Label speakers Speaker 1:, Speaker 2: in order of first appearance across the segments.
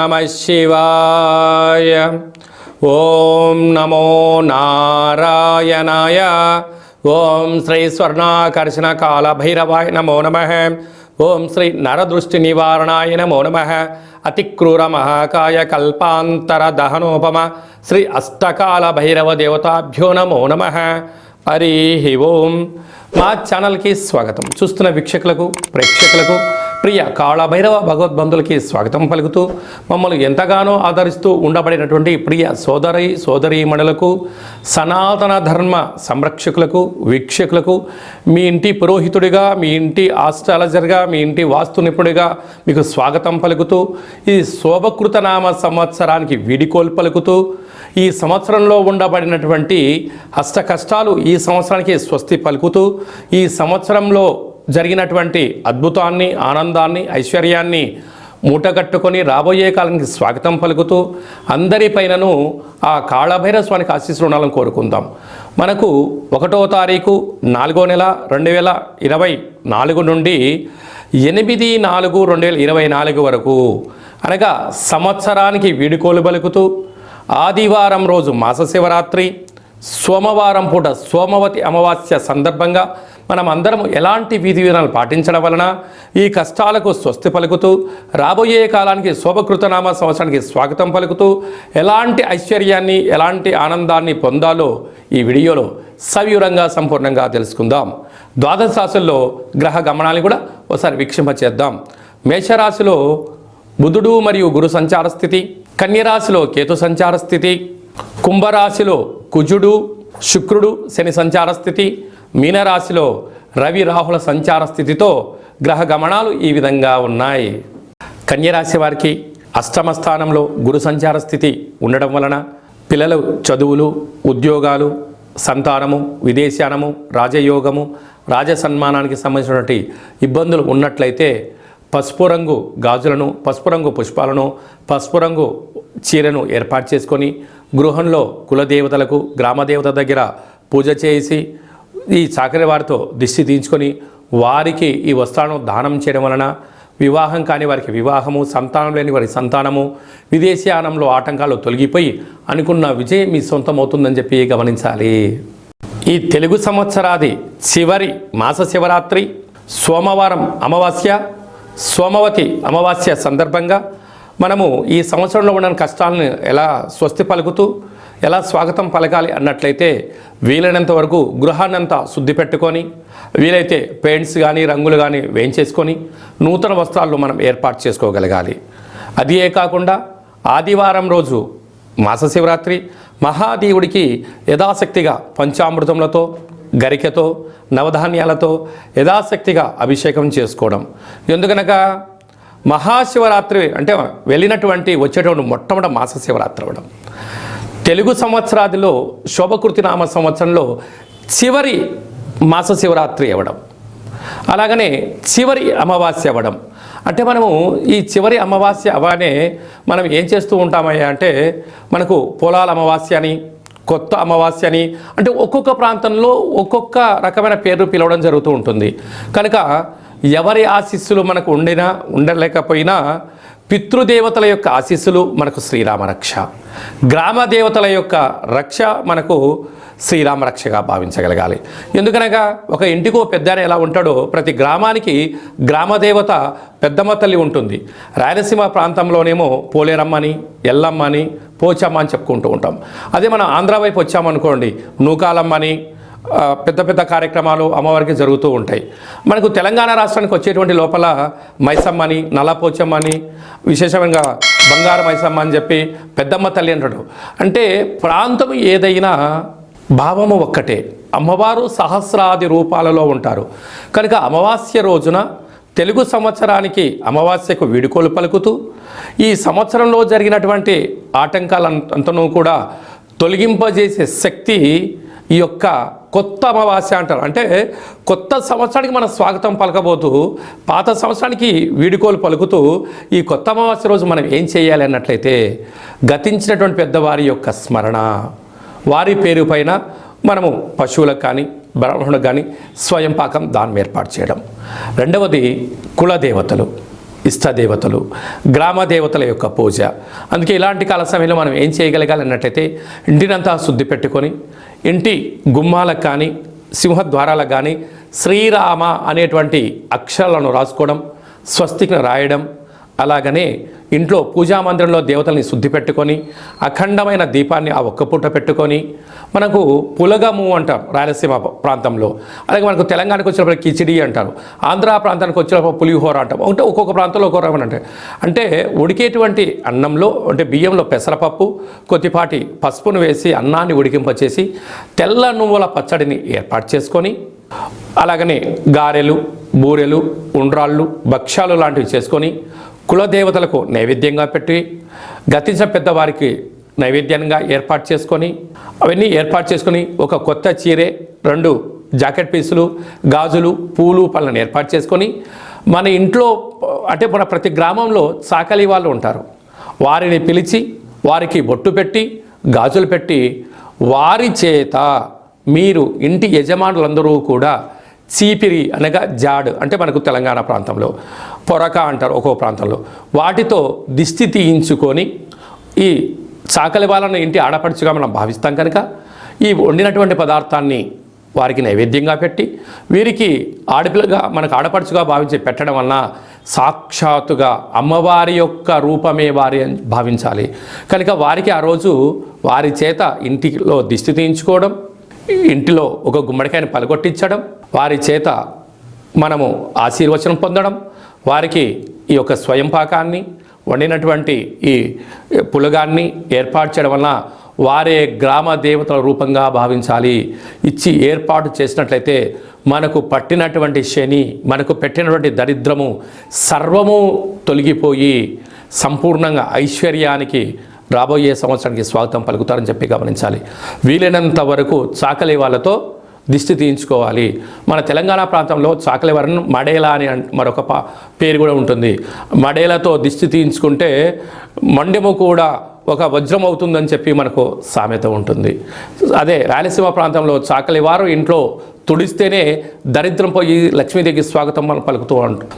Speaker 1: నమః శివాయ. ఓం నమో నారాయణాయ. ఓం శ్రీ స్వర్ణాకర్షణ కాల భైరవాయ నమో నమః. ఓం శ్రీ నరదృష్టి నివారణాయ నమో నమః. అతిక్రూర మహాకాయ కల్పాంతర దహనోపమ శ్రీ అష్టకాల భైరవ దేవతాభ్యో నమో నమః. హరి ఓం. మా ఛానల్కి స్వాగతం. చూస్తున్న వీక్షకులకు ప్రేక్షకులకు ప్రియ కాళభైరవ భగవద్బంధులకి స్వాగతం పలుకుతూ మమ్మల్ని ఎంతగానో ఆదరిస్తూ ఉండబడినటువంటి ప్రియ సోదరీమణులకు సనాతన ధర్మ సంరక్షకులకు వీక్షకులకు మీ ఇంటి పురోహితుడిగా, మీ ఇంటి ఆస్ట్రాలజర్గా, మీ ఇంటి వాస్తు నిపుణుడిగా మీకు స్వాగతం పలుకుతూ ఈ శోభకృత నామ సంవత్సరానికి వీడికోలు పలుకుతూ ఈ సంవత్సరంలో ఉండబడినటువంటి అష్ట కష్టాలు ఈ సంవత్సరానికి స్వస్తి పలుకుతూ ఈ సంవత్సరంలో జరిగినటువంటి అద్భుతాన్ని, ఆనందాన్ని, ఐశ్వర్యాన్ని మూటగట్టుకొని రాబోయే కాలానికి స్వాగతం పలుకుతూ అందరిపైనను ఆ కాళభైరవ స్వామికి ఆశీస్సులు ఉండాలని కోరుకుందాం. మనకు 1వ తారీఖు 4వ నెల 2024 నుండి 8/4/2024 వరకు అనగా సంవత్సరానికి వీడుకోలు పలుకుతూ ఆదివారం రోజు మాస శివరాత్రి, సోమవారం పూట సోమవతి అమావాస్య సందర్భంగా మనం అందరం ఎలాంటి విధి విధానాలు పాటించడం వలన ఈ కష్టాలకు స్వస్తి పలుకుతూ రాబోయే కాలానికి శోభకృతనామ సంవత్సరానికి స్వాగతం పలుకుతూ ఎలాంటి ఐశ్వర్యాన్ని, ఎలాంటి ఆనందాన్ని పొందాలో ఈ వీడియోలో సవివరంగా సంపూర్ణంగా తెలుసుకుందాం. ద్వాదశ రాశుల్లో గ్రహ గమనాన్ని కూడా ఒకసారి వీక్షింపచేద్దాం. మేషరాశిలో బుధుడు మరియు గురు సంచార స్థితి, కన్యరాశిలో కేతు సంచార స్థితి, కుంభరాశిలో కుజుడు శుక్రుడు శని సంచార స్థితి, మీనరాశిలో రవి రాహుల సంచార స్థితితో గ్రహ గమనాలు ఈ విధంగా ఉన్నాయి. కన్యరాశి వారికి అష్టమ స్థానంలో గురు సంచార స్థితి ఉండడం వలన పిల్లలు చదువులు, ఉద్యోగాలు, సంతానము, విదేశానము, రాజయోగము, రాజసన్మానానికి సంబంధించినటువంటి ఇబ్బందులు ఉన్నట్లయితే పసుపు రంగు గాజులను, పసుపు రంగు పుష్పాలను, పసుపు రంగు చీరను ఏర్పాటు చేసుకొని గృహంలో కులదేవతలకు, గ్రామదేవత దగ్గర పూజ చేసి ఈ చాకరి వారితో దిష్టి తీయించుకొని వారికి ఈ వస్త్రాలను దానం చేయడం వలన వివాహం కాని వారికి వివాహము, సంతానం లేని వారికి సంతానము, విదేశీయానంలో ఆటంకాలు తొలగిపోయి అనుకున్న విజయం మీ సొంతమవుతుందని చెప్పి గమనించాలి. ఈ తెలుగు సంవత్సరాది చివరి మాస శివరాత్రి సోమవారం అమావాస్య, సోమవతి అమావాస్య సందర్భంగా మనము ఈ సంవత్సరంలో ఉన్న కష్టాలను ఎలా స్వస్తి పలుకుతూ ఎలా స్వాగతం పలకాలి అన్నట్లయితే వీలైనంత వరకు గృహాన్నంతా శుద్ధి పెట్టుకొని వీలైతే పెయింట్స్ కానీ రంగులు కానీ వేయించేసుకొని నూతన వస్త్రాలను మనం ఏర్పాటు చేసుకోగలగాలి. అదే కాకుండా ఆదివారం రోజు మాస శివరాత్రి మహాదేవుడికి యథాశక్తిగా పంచామృతములతో, గరికెతో, నవధాన్యాలతో యథాశక్తిగా అభిషేకం చేసుకోవడం. ఎందుకనగా మహాశివరాత్రి అంటే వచ్చేటువంటి మొట్టమొదటి మాస శివరాత్రి అవ్వడం, తెలుగు సంవత్సరాదిలో శోభకృతి నామ సంవత్సరంలో చివరి మాస శివరాత్రి అవ్వడం, అలాగనే చివరి అమావాస్య అవ్వడం. అంటే మనము ఈ చివరి అమావాస్య అవగానే మనం ఏం చేస్తూ ఉంటామయ్యా అంటే మనకు పొలాల అమావాస్య అని, కొత్త అమావాస్య అని, అంటే ఒక్కొక్క ప్రాంతంలో ఒక్కొక్క రకమైన పేరు పిలవడం జరుగుతూ ఉంటుంది. కనుక ఎవరి ఆశీస్సులు మనకు ఉండలేకపోయినా పితృదేవతల యొక్క ఆశీస్సులు మనకు శ్రీరామ రక్ష, గ్రామ దేవతల యొక్క రక్ష మనకు శ్రీరామ రక్షగా భావించగలగాలి. ఎందుకనగా ఒక ఇంటికో పెద్ద ఎలా ఉంటాడో ప్రతి గ్రామానికి గ్రామదేవత పెద్దమ్మ తల్లి ఉంటుంది. రాయలసీమ ప్రాంతంలోనేమో పోలేరమ్మని, ఎల్లమ్మని, పోచమ్మ అని చెప్పుకుంటూ ఉంటాం. అదే మనం ఆంధ్ర వైపు వచ్చామనుకోండి నూకాలమ్మని, పెద్ద పెద్ద కార్యక్రమాలు అమ్మవారికి జరుగుతూ ఉంటాయి. మనకు తెలంగాణ రాష్ట్రానికి వచ్చేటువంటి లోపల మైసమ్మని, నల్లపోచమ్మని, విశేషంగా బంగారు మైసమ్మ అని చెప్పి పెద్దమ్మ తల్లి అంటాడు. అంటే ప్రాంతం ఏదైనా భావము ఒక్కటే, అమ్మవారు సహస్రాది రూపాలలో ఉంటారు. కనుక అమావాస్య రోజున తెలుగు సంవత్సరానికి అమావాస్యకు వీడుకోలు పలుకుతూ ఈ సంవత్సరంలో జరిగినటువంటి ఆటంకాలంతనూ కూడా తొలగింపజేసే శక్తి ఈ యొక్క కొత్త అమావాస్య అంటారు. అంటే కొత్త సంవత్సరానికి మనం స్వాగతం పలకబోతూ పాత సంవత్సరానికి వీడుకోలు పలుకుతూ ఈ కొత్త అమావాస్య రోజు మనం ఏం చేయాలి అన్నట్లయితే గతించినటువంటి పెద్దవారి యొక్క స్మరణ, వారి పేరు పైన మనము పశువులకు కానీ బ్రాహ్మణులకు కానీ స్వయం పాకం దానం ఏర్పాటు చేయడం. రెండవది కులదేవతలు. ఇష్టదేవతలు, గ్రామ దేవతల యొక్క పూజ. అందుకే ఇలాంటి కాల సమయంలో మనం ఏం చేయగలగాలి అన్నట్టయితే ఇంటినంతా శుద్ధి పెట్టుకొని ఇంటి గుమ్మాలకు కానీ సింహద్వారాలకు కానీ శ్రీరామ అనేటువంటి అక్షరాలను రాసుకోవడం, స్వస్తికి రాయడం, అలాగనే ఇంట్లో పూజామందిరంలో దేవతల్ని శుద్ధి పెట్టుకొని అఖండమైన దీపాన్ని ఆ ఒక్క పూట పెట్టుకొని, మనకు పులగము అంటాం రాయలసీమ ప్రాంతంలో, అలాగే మనకు తెలంగాణకు వచ్చినప్పుడు కిచిడి అంటారు, ఆంధ్ర ప్రాంతానికి వచ్చినప్పుడు పులిహోర అంటాం. అంటే ఒక్కొక్క ప్రాంతంలో ఒక్కొక్క రకం అంటే ఉడికేటువంటి అన్నంలో అంటే బియ్యంలో పెసరపప్పు కొద్దిపాటి పసుపును వేసి అన్నాన్ని ఉడికింపచేసి తెల్ల నువ్వుల పచ్చడిని ఏర్పాటు చేసుకొని, అలాగనే గారెలు, బూరెలు, ఉండ్రాళ్ళు, భక్ష్యాలు లాంటివి చేసుకొని కులదేవతలకు నైవేద్యంగా పెట్టి గతించిన పెద్దవారికి నైవేద్యంగా ఏర్పాటు చేసుకొని, అవన్నీ ఏర్పాటు చేసుకొని ఒక కొత్త చీరే, 2 జాకెట్ పీసులు, గాజులు, పూలు, పళ్ళను ఏర్పాటు చేసుకొని మన ఇంట్లో అంటే మన ప్రతి గ్రామంలో చాకలి వాళ్ళు ఉంటారు, వారిని పిలిచి వారికి బొట్టు పెట్టి గాజులు పెట్టి వారి చేత మీరు ఇంటి యజమానులందరూ కూడా చీపిరి అనగా జాడు అంటే మనకు తెలంగాణ ప్రాంతంలో పొరక అంటారు ఒక్కో ప్రాంతంలో, వాటితో దిష్టి తీయించుకొని ఈ చాకలి వాళ్ళను ఇంటి ఆడపడుచుగా మనం భావిస్తాం కనుక ఈ వండినటువంటి పదార్థాన్ని వారికి నైవేద్యంగా పెట్టి వీరికి ఆడపిల్లగా మనకు ఆడపడుచుగా భావించి పెట్టడం వలన సాక్షాత్తుగా అమ్మవారి యొక్క రూపమే వారి భావించాలి కనుక వారికి ఆ రోజు వారి చేత ఇంటిలో దిష్టి తీయించుకోవడం, ఇంటిలో ఒక గుమ్మడికాయని పలగొట్టించడం, వారి చేత మనము ఆశీర్వచనం పొందడం, వారికి ఈ యొక్క స్వయం పాకాన్ని వండినటువంటి ఈ పులగాన్ని ఏర్పాటు చేయడం వలన వారే గ్రామ దేవతల రూపంగా భావించాలి. ఇచ్చి ఏర్పాటు చేసినట్లయితే మనకు పట్టినటువంటి శని, మనకు పెట్టినటువంటి దరిద్రము సర్వము తొలగిపోయి సంపూర్ణంగా ఐశ్వర్యానికి రాబోయే సంవత్సరానికి స్వాగతం పలుకుతారని చెప్పి గమనించాలి. వీలైనంత వరకు చాకలి వాళ్ళతో దిష్టి తీయించుకోవాలి. మన తెలంగాణ ప్రాంతంలో చాకలి వారిని మడేలా అని మరొక పేరు కూడా ఉంటుంది. మడేలతో దిష్టి తీయించుకుంటే మండెము కూడా ఒక వజ్రం అవుతుందని చెప్పి మనకు సామెత ఉంటుంది. అదే రాయలసీమ ప్రాంతంలో చాకలి వారు ఇంట్లో తుడిస్తేనే దరిద్రం పోయి లక్ష్మీదేవికి స్వాగతం మనం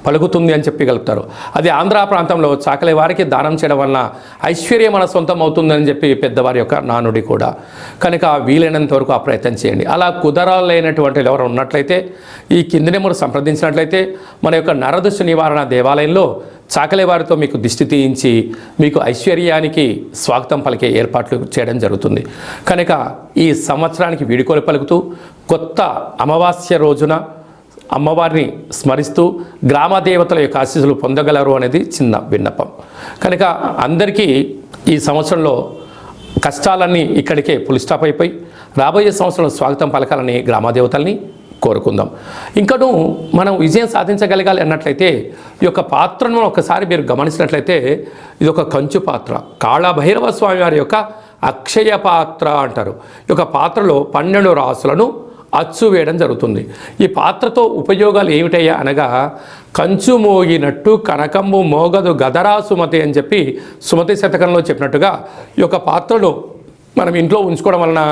Speaker 1: పలుకుతుంది అని చెప్పి గలుపుతారు. అది ఆంధ్ర ప్రాంతంలో చాకలి వారికి దానం చేయడం వలన ఐశ్వర్యం మన సొంతం అవుతుందని చెప్పి పెద్దవారి యొక్క నానుడి కూడా. కనుక వీలైనంత వరకు ఆ ప్రయత్నం చేయండి. అలా కుదరలేనటువంటి ఎవరు ఉన్నట్లయితే ఈ కింది నెంబర్ సంప్రదించినట్లయితే మన యొక్క నరదృష్టి నివారణ దేవాలయంలో చాకలి వారితో మీకు దిష్టి తీయించి మీకు ఐశ్వర్యానికి స్వాగతం పలికే ఏర్పాట్లు చేయడం జరుగుతుంది. కనుక ఈ సంవత్సరానికి వీడుకోలు పలుకుతూ కొత్త అమావాస్య రోజున అమ్మవారిని స్మరిస్తూ గ్రామ దేవతల యొక్క ఆశీస్సులు పొందగలరు అనేది చిన్న విన్నపం. కనుక అందరికీ ఈ సంవత్సరంలో కష్టాలన్నీ ఇక్కడికే ఫుల్ స్టాప్ అయిపోయి రాబోయే సంవత్సరంలో స్వాగతం పలకాలని గ్రామదేవతల్ని కోరుకుందాం. ఇంకను మనం విజయం సాధించగలగాలి అన్నట్లయితే ఈ యొక్క పాత్రను ఒకసారి మీరు గమనించినట్లయితే ఇది ఒక కంచు పాత్ర, కాళభైరవ స్వామి వారి యొక్క అక్షయ పాత్ర అంటారు. ఈ యొక్క పాత్రలో 12 రాసులను అచ్చు వేయడం జరుగుతుంది. ఈ పాత్రతో ఉపయోగాలు ఏమిటయ్యా అనగా కంచు మోగినట్టు కనకంబు మోగదు గదరా సుమతి అని చెప్పి సుమతి శతకంలో చెప్పినట్టుగా ఈ యొక్క పాత్రను మనం ఇంట్లో ఉంచుకోవడం వలన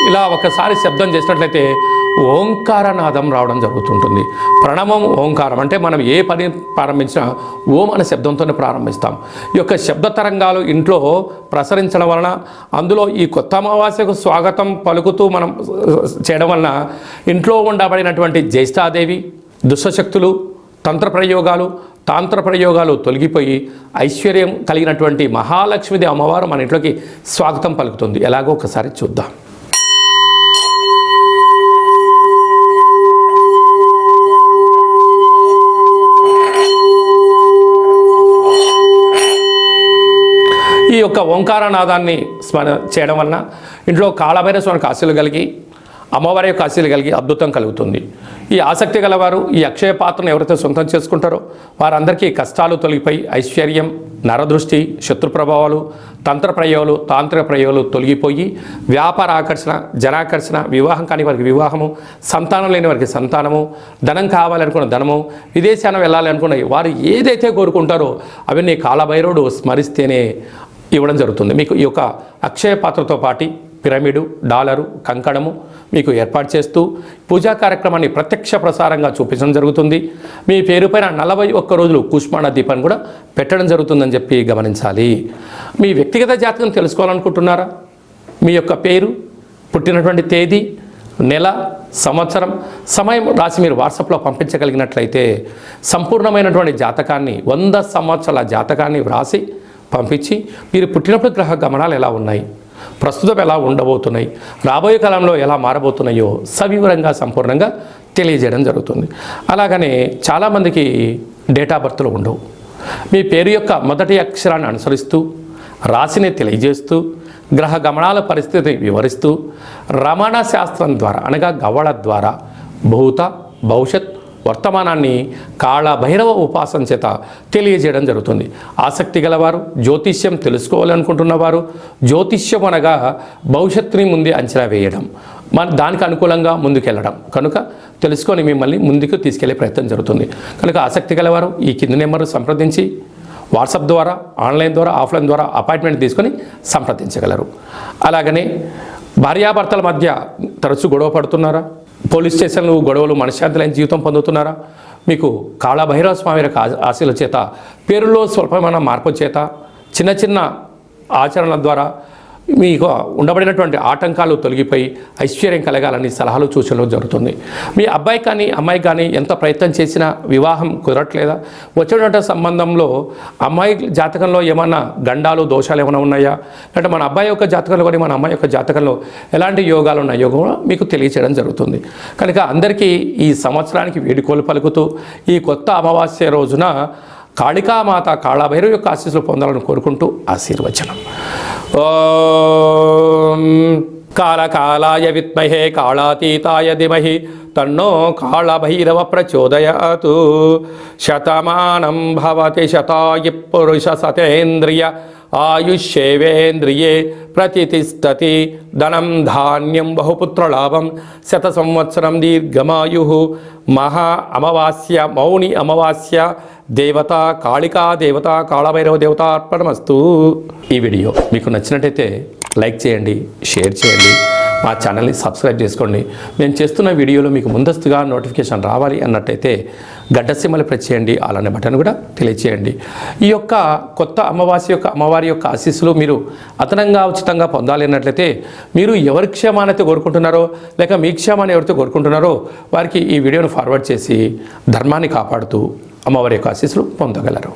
Speaker 1: ఇలా ఒకసారి శబ్దం చేసినట్లయితే ఓంకారనాదం రావడం జరుగుతుంటుంది. ప్రణవం ఓంకారం అంటే మనం ఏ పని ప్రారంభించినా ఓం అనే శబ్దంతోనే ప్రారంభిస్తాం. ఈ యొక్క శబ్ద తరంగాలు ఇంట్లో ప్రసరించడం వలన అందులో ఈ కొత్త అమావాస్యకు స్వాగతం పలుకుతూ మనం చేయడం వలన ఇంట్లో ఉండబడినటువంటి జ్యేష్ఠాదేవి, దుష్టశక్తులు, తాంత్ర ప్రయోగాలు తొలగిపోయి ఐశ్వర్యం కలిగినటువంటి మహాలక్ష్మీదేవి అమ్మవారు మన ఇంట్లోకి స్వాగతం పలుకుతుంది. ఎలాగో ఒకసారి చూద్దాం. ఈ యొక్క ఓంకారనాదాన్ని స్మరణ చేయడం వలన ఇంట్లో కాళభైరవ స్వామికి ఆశీలు కలిగి అమ్మవారి యొక్క ఆశీలు కలిగి అద్భుతం కలుగుతుంది. ఈ ఆసక్తి గలవారు ఈ అక్షయ పాత్రను ఎవరైతే సొంతం చేసుకుంటారో వారందరికీ కష్టాలు తొలగిపోయి ఐశ్వర్యం, నరదృష్టి, శత్రు ప్రభావాలు, తాంత్రిక ప్రయోగాలు తొలగిపోయి వ్యాపార ఆకర్షణ, జనాకర్షణ, వివాహం కాని వారికి వివాహము, సంతానం లేని వారికి సంతానము, ధనం కావాలనుకున్న ధనము, విదేశాన వెళ్ళాలి అనుకున్న వారు ఏదైతే కోరుకుంటారో అవన్నీ కాళభైరవుడు స్మరిస్తేనే ఇవ్వడం జరుగుతుంది. మీకు ఈ యొక్క అక్షయ పాత్రతో పిరమిడు, డాలరు, కంకణము మీకు ఏర్పాటు చేస్తూ పూజా కార్యక్రమాన్ని ప్రత్యక్ష ప్రసారంగా చూపించడం జరుగుతుంది. మీ పేరు పైన 41 రోజులు కూష్మాండ దీపాన్ని కూడా పెట్టడం జరుగుతుందని చెప్పి గమనించాలి. మీ వ్యక్తిగత జాతకం తెలుసుకోవాలనుకుంటున్నారా? మీ యొక్క పేరు, పుట్టినటువంటి తేదీ, నెల, సంవత్సరం, సమయం రాసి మీరు వాట్సాప్లో పంపించగలిగినట్లయితే సంపూర్ణమైనటువంటి జాతకాన్ని 100 సంవత్సరాల జాతకాన్ని వ్రాసి పంపించి మీరు పుట్టినప్పుడు గ్రహ గమనాలు ఎలా ఉన్నాయి, ప్రస్తుతం ఎలా ఉండబోతున్నాయి, రాబోయే కాలంలో ఎలా మారబోతున్నాయో సవివరంగా సంపూర్ణంగా తెలియజేయడం జరుగుతుంది. అలాగనే చాలామందికి డేట్ ఆఫ్ బర్త్లు ఉండవు. మీ పేరు యొక్క మొదటి అక్షరాన్ని అనుసరిస్తూ రాశిని తెలియజేస్తూ గ్రహ గమనాల పరిస్థితిని వివరిస్తూ రమణ శాస్త్రం ద్వారా అనగా గవ్వళ ద్వారా భూత, భవిష్యత్, వర్తమానాన్ని కాళభైరవ ఉపాసన చేత తెలియజేయడం జరుగుతుంది. ఆసక్తి గలవారు, జ్యోతిష్యం తెలుసుకోవాలనుకుంటున్నవారు, జ్యోతిష్యం అనగా భవిష్యత్తుని ముందే అంచనా వేయడం, దానికి అనుకూలంగా ముందుకెళ్ళడం కనుక తెలుసుకొని మిమ్మల్ని ముందుకు తీసుకెళ్లే ప్రయత్నం జరుగుతుంది. కనుక ఆసక్తి గలవారు ఈ కింది నెంబర్ సంప్రదించి వాట్సాప్ ద్వారా, ఆన్లైన్ ద్వారా, ఆఫ్లైన్ ద్వారా అపాయింట్మెంట్ తీసుకొని సంప్రదించగలరు. అలాగనే భార్యాభర్తల మధ్య తరచూ గొడవ పడుతున్నారా? పోలీస్ స్టేషన్లు గొడవలు మనశ్శాంతి లేని జీవితం పొందుతున్నారా? మీకు కాళభైరవ స్వామి యొక్క ఆశీల చేత, పేరులో స్వల్పమైన మార్పు చేత, చిన్న చిన్న ఆచరణల ద్వారా మీకు ఉండబడినటువంటి ఆటంకాలు తొలగిపోయి ఐశ్వర్యం కలగాలని సలహాలు సూచనలు జరుగుతుంది. మీ అబ్బాయి కానీ అమ్మాయి కానీ ఎంత ప్రయత్నం చేసినా వివాహం కుదరట్లేదా? వచ్చినటువంటి సంబంధంలో అమ్మాయి జాతకంలో ఏమన్నా గండాలు, దోషాలు ఏమైనా ఉన్నాయా? అంటే మన అబ్బాయి యొక్క జాతకంలో కానీ మన అమ్మాయి యొక్క జాతకంలో ఎలాంటి యోగాలు ఉన్నాయో కూడా మీకు తెలియచేయడం జరుగుతుంది. కనుక అందరికీ ఈ సంవత్సరానికి వేడుకోలు పలుకుతూ ఈ కొత్త అమావాస్య రోజున కాళికామాత, కాళభైరవ యొక్క ఆశీస్సులు పొందాలని కోరుకుంటూ ఆశీర్వచనం. ఓం కాళకాలాయ విద్మహే కాళాతీతాయ ధీమహి తన్నో కాళభైరవ ప్రచోదయాతు. శతమానం భవతి శతాయు పురుష సతేంద్రియ ఆయుష్యేవేంద్రియే ప్రతిష్టతి. ధనం ధాన్యం బహుపుత్రలాభం. 100 సంవత్సరం దీర్ఘమాయు. మహా అమావాస్య, మౌని అమావాస్య, దేవత కాళికా దేవత, కాళభైరవ దేవత అర్పణమస్తు. ఈ వీడియో మీకు నచ్చినట్టయితే లైక్ చేయండి, షేర్ చేయండి, మా ఛానల్ని సబ్స్క్రైబ్ చేసుకోండి. నేను చేస్తున్న వీడియోలో మీకు ముందస్తుగా నోటిఫికేషన్ రావాలి అన్నట్టయితే గడ్డ సింబల్ ప్రెస్ చేయండి, అలానే బటన్ కూడా తెలియచేయండి. ఈ యొక్క కొత్త అమ్మవారి యొక్క ఆశీస్సులు మీరు అదనంగా ఉచితంగా పొందాలి అన్నట్లయితే మీరు ఎవరి క్షేమానైతే కోరుకుంటున్నారో లేక మీ క్షేమాన్ని ఎవరితో కోరుకుంటున్నారో వారికి ఈ వీడియోను ఫార్వర్డ్ చేసి ధర్మాన్ని కాపాడుతూ అమ్మవారి యొక్క ఆశీస్సులు పొందగలరు.